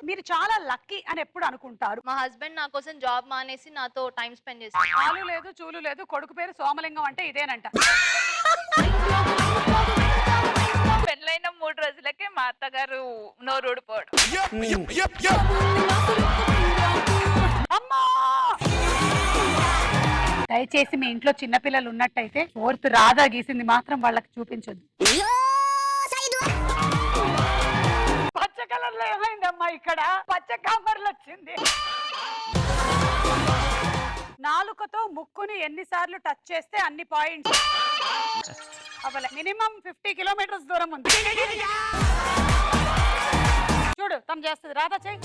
మీరు చాలా లక్కీ అని ఎప్పుడు అనుకుంటారు? మా హస్బెండ్ నా కోసం జాబ్ మానేసి నాతో టైం స్పెండ్ చేస్తారు. పాలు లేదు, చూలు లేదు, కొడుకు పేరు సోమలింగం అంటే ఇదేనంట. పెళ్ళైన 3 రోజులకే మా అత్తగారు నోరు ఊడిపోవడం. అమ్మా! దయచేసి మీ ఇంట్లో చిన్నపిల్లలు ఉన్నట్టయితే 4th రాధా గీసింది మాత్రం వాళ్ళకి చూపించొద్దు. పచ్చ కలర్ లో ఏమైందమ్మా ఇక్కడ? పచ్చ కాపర్లు వచ్చింది. నాలుకతో ముక్కుని ఎన్నిసార్లు టచ్ చేస్తే అన్ని పాయింట్స్ అవ్వలే. మినిమం 50 కిలోమీటర్స్ దూరం ఉంది. చూడు తను చేస్తుంది. రాధా చెయ్యి.